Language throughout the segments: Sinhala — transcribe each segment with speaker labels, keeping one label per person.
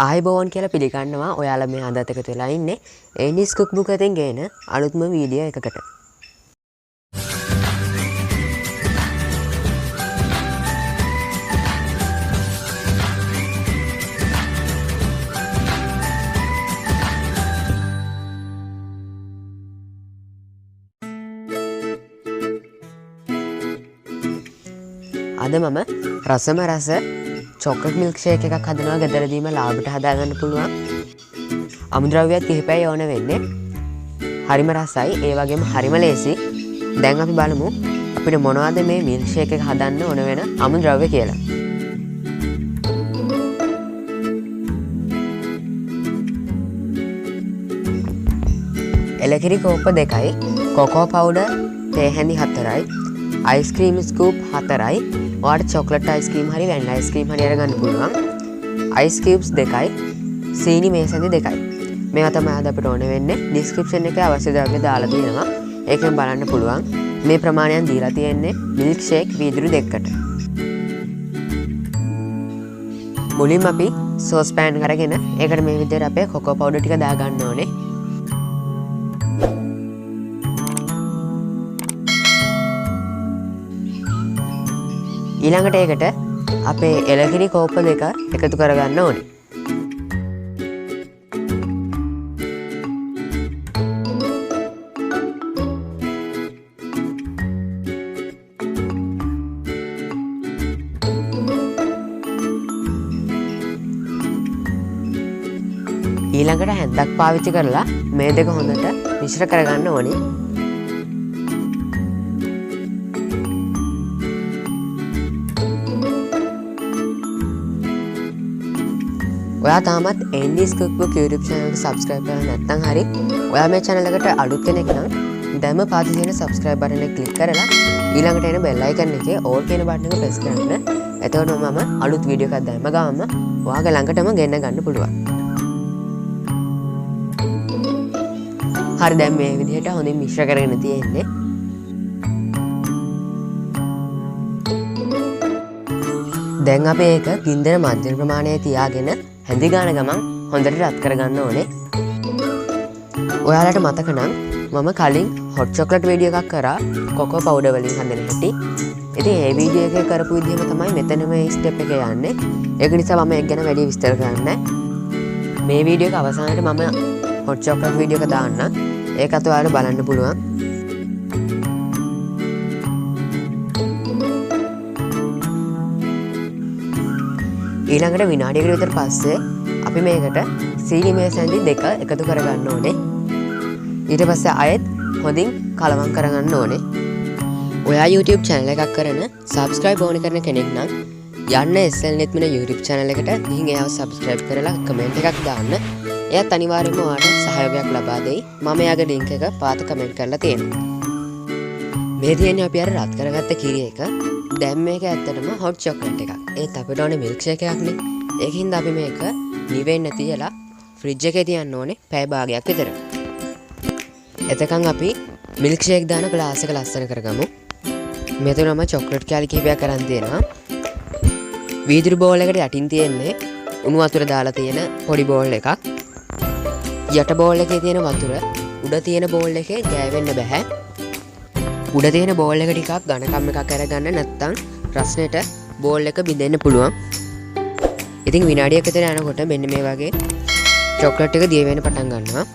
Speaker 1: ආයිබෝවන් කියලා පිළිගන්නවා ඔයාලා මේ අදත් එකතු වෙලා ඉන්නේ ඒනිස් කුක්බුක් එකෙන් ගේන අලුත්ම වීඩියෝ එකකට. අද මම රසම රස චොක්ලට් මිල්ක්ෂේක් එකක් හදනවා ගෙදරදීම ලාභට හදාගන්න පුළුවන්. අමුද්‍රව්‍යත් කිහිපයි ඕන වෙන්නේ. හරිම රසයි ඒ වගේම හරිම ලේසි. දැන් අපි බලමු අපිට මොනවද මේ මිල්ක්ෂේක් එක හදන්න ඕන වෙන අමුද්‍රව්‍ය කියලා. එලකිරි කෝප්ප 2යි, කොකෝ පවුඩර් තේ හැඳි 4යි, අයිස්ක්‍රීම් ස්කූප් 4යි. ඔයාලට චොක්ලට් අයිස්ක්‍රීම් හරි වැනිලා අයිස්ක්‍රීම් හරි අරගන්න පුළුවන්. අයිස් කියුබ්ස් 2යි, සීනි මේසඳි 2යි. මේවා තමයි අද අපිට ඕන වෙන්නේ. ඩිස්ක්‍රිප්ෂන් එකේ අවශ්‍ය ද්‍රව්‍ය දාලා තියෙනවා. ඒකෙන් බලන්න පුළුවන්. මේ ප්‍රමාණයෙන් දීලා තියෙන්නේ මිල්ක්ෂේක් වීදුරු 2කට. මුලින්ම අපි සෝස් පෑන් කරගෙන ඒකට මේ විදිහට අපේ කොකෝ පවුඩර් ටික දා ගන්න ඕනේ. ඊළඟට ඒකට අපේ එලකිරි කෝප්ප 2 එකතු කරගන්න ඕනේ. ඊළඟට හැන්දක් පාවිච්චි කරලා මේ දෙක හොඳට මිශ්‍ර කරගන්න ඕනේ. ඔයා තාමත් ඒනිස් කුක්බුක් YouTube channel එකට subscribe කරලා නැත්නම් හරි ඔයා මේ channel එකට අලුත් කෙනෙක් නම් දැන්ම පාතේ තියෙන subscribe button එක click කරලා ඊළඟට එන bell icon එකේ all කියන button එක press කරන්න. එතකොට මම අලුත් වීඩියෝ එකක් දැම්ම ගාම ඔයාගේ ළඟටම ගෙන්න ගන්න පුළුවන්. හරි දැන් මේ විදිහට හොඳින් මිශ්‍ර කරගෙන තියෙන්නේ. දැන් අපි ඒක ගින්දර මධ්‍යම ප්‍රමාණයේ තියාගෙන හැඳි ගාන ගමන් හොඳට රත් කරගන්න ඕනේ. ඔයාලට මතක නම් මම කලින් හොට් චොක්ලට් වීඩියෝ එකක් කරා කොකෝ පවුඩර් වලින් හදන හැටි. ඉතින් ඒ වීඩියෝ එකේ කරපු විදිහම තමයි මෙතන මේ ස්ටෙප් එක යන්නේ. ඒක නිසා මම ඒක ගැන වැඩි විස්තර කරන්නේ නැහැ. මේ වීඩියෝ එක අවසානයේ මම හොට් චොක්ලට් වීඩියෝ එක දාන්නම්. ඒකත් ඔයාලට බලන්න පුළුවන්. ඊළඟට විනාඩියකට විතර පස්සේ අපි මේකට සීනි මේසඳි 2 එකතු කරගන්න ඕනේ. ඊට පස්සේ ආයෙත් හොඳින් කලවම් කරගන්න ඕනේ. ඔයා YouTube channel එකක් කරන subscribe ඕන කරන කෙනෙක් නම් යන්න SLNet මෙන YouTube channel එකට ගිහින් එයාව subscribe කරලා comment එකක් දාන්න. එයාත් අනිවාර්යයෙන්ම ඔයාලට සහයෝගයක් ලබා දෙයි. මම එයාගේ link එක පාත comment කරලා තියෙනවා. මේ තියෙන්නේ අපි අර රත් කරගත්ත කිරි එක. දැන් මේක ඇත්තටම හොට් චොක්ලට් එකක්. ඒත් අපිට ඕනේ මිල්ක්ෂේක් එකක් නේ. ඒකින්ද අපි මේක නිවෙන්න තියලා ෆ්‍රිජ් එකේ තියන්න ඕනේ පැය භාගයක් විතර. එතකන් අපි මිල්ක්ෂේක් දාන ග්ලාස් එක ලස්සන කරගමු. මෙතනම චොක්ලට් කෑලි කිහිපයක් අරන් තියෙනවා. වීදුරු බෝල් එකට යටින් තියෙන්නේ උණු වතුර දාලා තියෙන පොඩි බෝල් එකක්. යට බෝල් එකේ තියෙන වතුර උඩ තියෙන බෝල් එකේ ගෑවෙන්න බෑ. උඩ තියෙන බෝල් එක ටිකක් ඝනකම් එකක් අරගන්න නැත්නම් රස්නෙට බෝල් එක බිඳෙන්න පුළුවන්. ඉතින් විනාඩියක් විතර යනකොට මෙන්න මේ වගේ චොක්ලට් එක දිය වෙන්න පටන් ගන්නවා.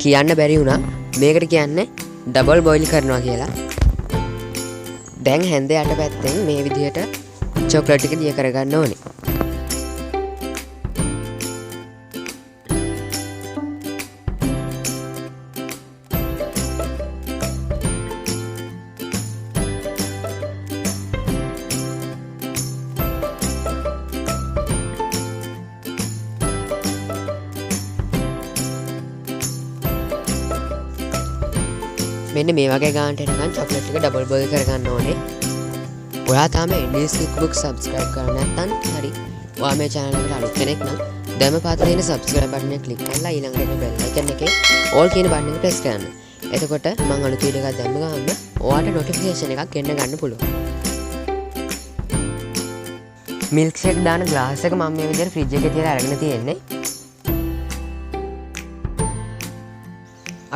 Speaker 1: කියන්න බැරි වුණා මේකට කියන්නේ ඩබල් බොයිල් කරනවා කියලා. දැන් හැන්ද යට පැත්තෙන් මේ විදිහට චොක්ලට් එක දිය කරගන්න ඕනේ. මෙන්න මේ වගේ ගානට එනකන් චොක්ලට් එක ඩබල් බොයිල් කරගන්න ඕනේ. ඔයා තාම ඒනිස් කුක්බුක් subscribe කරලා නැත්නම් හරි ඔයා මේ channel එකට අලුත් කෙනෙක් නම් දැන්ම පාතේ තියෙන subscribe button එක click කරලා ඊළඟට එන bell icon එකේ all කියන button එක press කරන්න. එතකොට මම අලුත් වීඩියෝ එකක් දැම්ම ගමන් ඔයාට notification එකක් එන්න ගන්න පුළුවන්. මිල්ක්ෂේක් දාන ග්ලාස් එක මම මේ විදිහට ෆ්‍රිජ් එකේ තියලා අරගෙන තියෙන්නේ.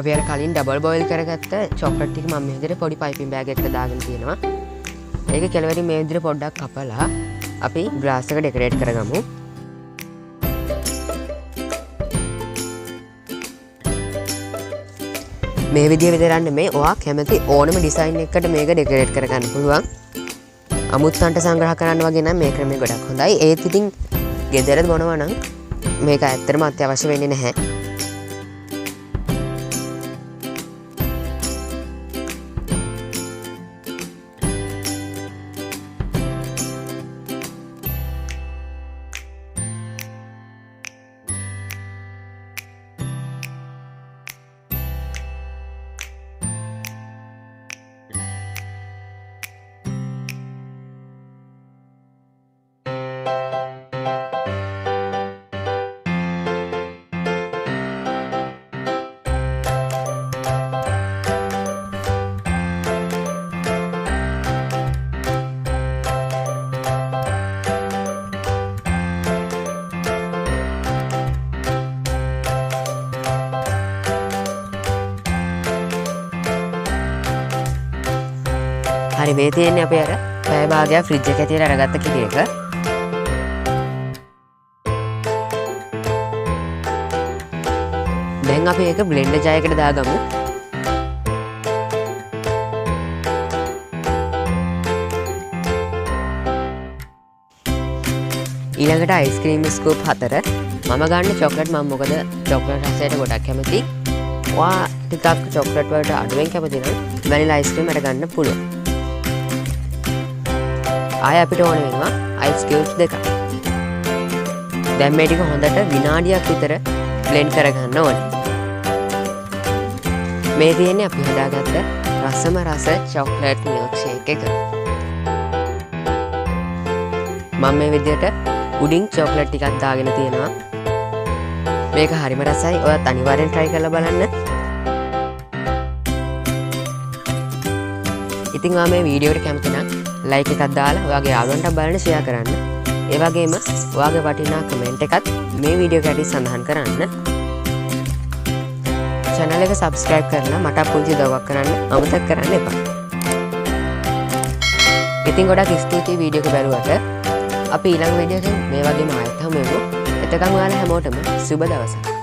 Speaker 1: අපි අර කලින් ඩබල් බොයිල් කරගත්ත චොක්ලට් ටික මම මේ විදිහට පොඩි පයිපින් බෑග් එකකට දාගෙන තියෙනවා. ඒක කෙලවරින් මේ විදිහට පොඩ්ඩක් කපලා අපි ග්ලාස් එක ඩෙකොරේට් කරගමු. මේ විදිහ විතරක් නෙමෙයි ඔයා කැමති ඕනම ඩිසයින් එකකට මේක ඩෙකොරේට් කරගන්න පුළුවන්. අමුත්තන්ට සංග්‍රහ කරන්න වගේ නම් මේ ක්‍රමය ගොඩක් හොඳයි. ඒත් ඉතින් ගෙදර බොනවා නම් මේක ඇත්තටම අත්‍යවශ්‍ය වෙන්නේ නැහැ. හරි මේ තියෙන්නේ අපි අර පැය භාගයක් ෆ්‍රිජ් එකේ තියලා අරගත්ත කිරි එක. දැන් අපි ඒක බ්ලෙන්ඩර් ජායකට දාගමු. ඊළඟට අයිස්ක්‍රීම් ස්කූප් 4. මම ගන්න චොක්ලට් මම මොකද චොක්ලට් රසයට ගොඩක් කැමතියි. ඔයා ටිකක් චොක්ලට් වලට අඩුවෙන් කැමති නම් වැනිලා අයිස්ක්‍රීම් අර ගන්න පුළුවන්. ආය අපිට ඕන වෙනවා අයිස් කියුබ්ස් 2. දැන් මේ ටික හොඳට විනාඩියක් විතර බ්ලෙන්ඩ් කරගන්න ඕනේ. මේ තියෙන්නේ අපි හදාගත්ත රසම රස චොක්ලට් මිල්ක්ෂේක් එක. මම මේ විදිහට උඩින් චොක්ලට් ටිකක් දාගෙන තියෙනවා. මේක හරිම රසයි. ඔයත් අනිවාර්යෙන් try කරලා බලන්න. ඉතින් ඔයා මේ වීඩියෝ එකට කැමති නම් ලයික් එකක් දාලා ඔයාගේ යාළුවන්ට බලන්න ෂෙයා කරන්න. ඒ වගේම ඔයාගේ වටිනා කමෙන්ට් එකත් මේ වීඩියෝ එකට සඳහන් කරන්න. channel එක subscribe කරලා මට පුංචි උදව්වක් කරන්න අමතක කරන්න එපා. ඉතින් ගොඩක් ස්තුතියි වීඩියෝ එක බලුවට. අපි ඊළඟ වීඩියෝ එකෙන් මේ වගේම ආයෙත් හමු වෙමු. එතකන් ඔයාලා හැමෝටම සුබ දවසක්.